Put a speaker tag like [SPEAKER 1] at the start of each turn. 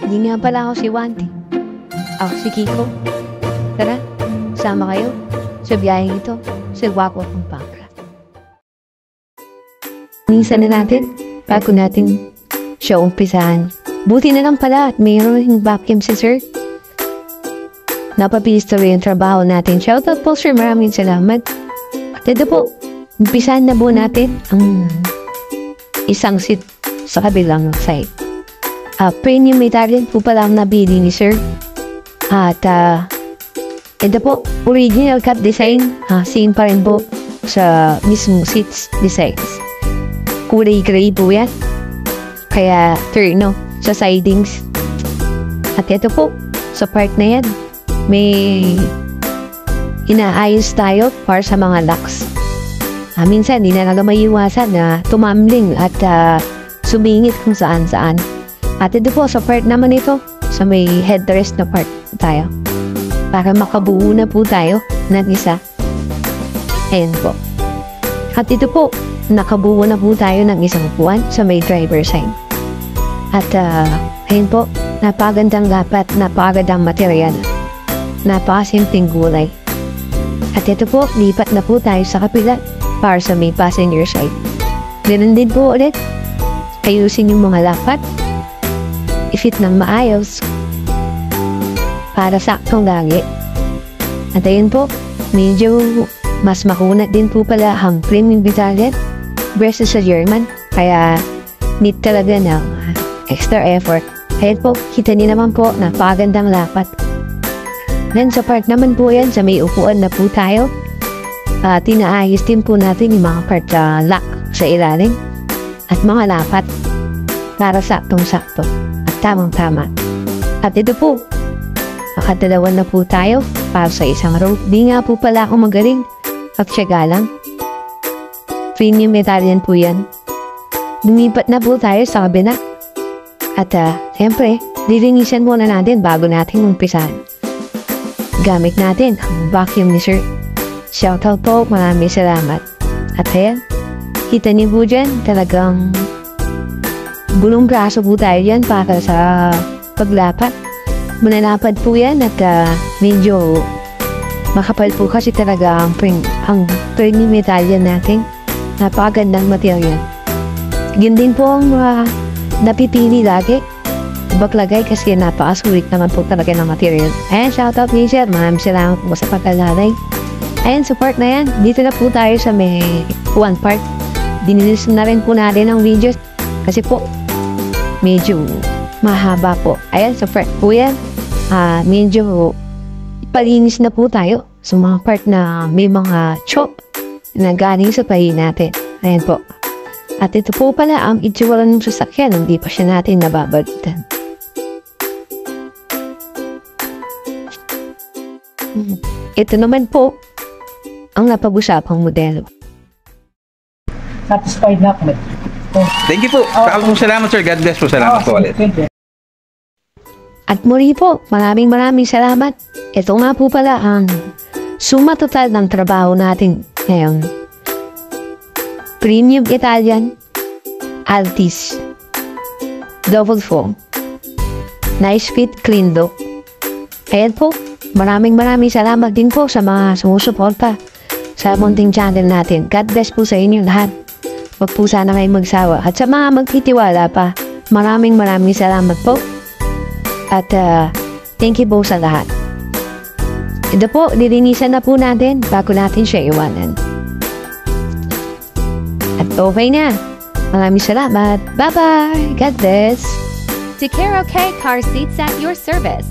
[SPEAKER 1] Hindi nga pala ako si Wanti. Ako si Kiko. Tara, sama kayo sa biyaheng ito sa Waco Pampanga. Minsan na natin bago natin siya umpisahan. Buti na lang pala at mayroon yung vacuum si Sir. Napabilis tuloy yung trabaho natin. Shoutout po Sir, maraming salamat. At ito po, umpisahan na po natin ang isang seat sa kabilang side. Premium Italian po pala ang nabili ni Sir. At ito po, original cut design. Same pa rin po sa mismong seats designs. Kulay gray po yan. Kaya turno sa sidings. At ito po, sa part na yan, may inaayos tayo para sa mga locks. Minsan, hindi na naga maiiwasan na tumambling at sumingit kung saan-saan. At ito po, sa part naman ito, sa may headrest na part tayo. Para makabuo na po tayo ng isa. Ayan po. At ito po, nakabuo na po tayo ng isang upuan sa may driver side. At ayan po, napagandang dapat, napagandang material. Napakasimpleng gulay. At ito po, lipat na po tayo sa kapila para sa may passenger side. Ganun din po ulit. Ayusin yung mga lapat. I-fit ng maayos. Para saktong lagi. At ayun po, medyo mas makunat din po pala ang premium Italian versus sa German. Kaya need talaga ng extra effort. Ayun po, kita niyo naman po, napagandang lapat. Then sa part naman po yan, sa may upuan na po tayo. Tinaayos din po natin yung mga part lock sa ilalim. At mga lapat. Para saktong-sakto. At tamang-tama. At ito po, nakadalawa na po tayo para sa isang row. Di nga po pala ako magaling. At syaga lang. Premium Italian po yan. Lumipat na po tayo sa kabina. At siyempre, lilinisan muna natin bago natin umpisahan. Gamit natin ang vacuum ni Sir. Shoutout po, maraming salamat. At ayan, kita niyo po dyan, talagang bulong braso po tayo dyan para sa paglapat. Manalapad po yan at medyo makapal po kasi talaga ang premium Italian natin. Napakagandang material. Yun din po ang napipili lagi. Baklagay kasi napakasulit naman po talaga ng material. Ayan, shoutout ni Sir. Maraming salamat po sa pagkalalay. Ayan, support na yan. Dito na po tayo sa may one part. Dinilis na rin po natin ang videos. Kasi po, medyo mahaba po. Ayan, support po yan. Medyo palinis na po tayo sa mga part na may mga chop na galing sa pahin natin. Ayan po. At ito po pala ang itsura ng sasakyan. Hindi pa siya natin nababalitan. Ito naman po ang napag-usapang modelo.
[SPEAKER 2] Satisfied na ako.
[SPEAKER 3] Thank you po. Salamat sir. God bless po. Salamat po ulit.
[SPEAKER 1] At muli po, maraming salamat. Ito nga po pala ang suma total ng trabaho natin ngayon. Premium Italian Altis Double Foam Nice Fit Clean Look. Ayan po, maraming salamat din po sa mga sumusuporta sa munting channel natin. God bless po sa inyo lahat. Huwag po sana kayo magsawa. At sa mga magtitiwala pa, maraming salamat po. At thank you po sa lahat. Ito po, nilinisan na po natin bago natin siya iwanan. At okay na. Maraming salamat. Bye-bye. God bless.
[SPEAKER 4] Takero K Car Seats at your service.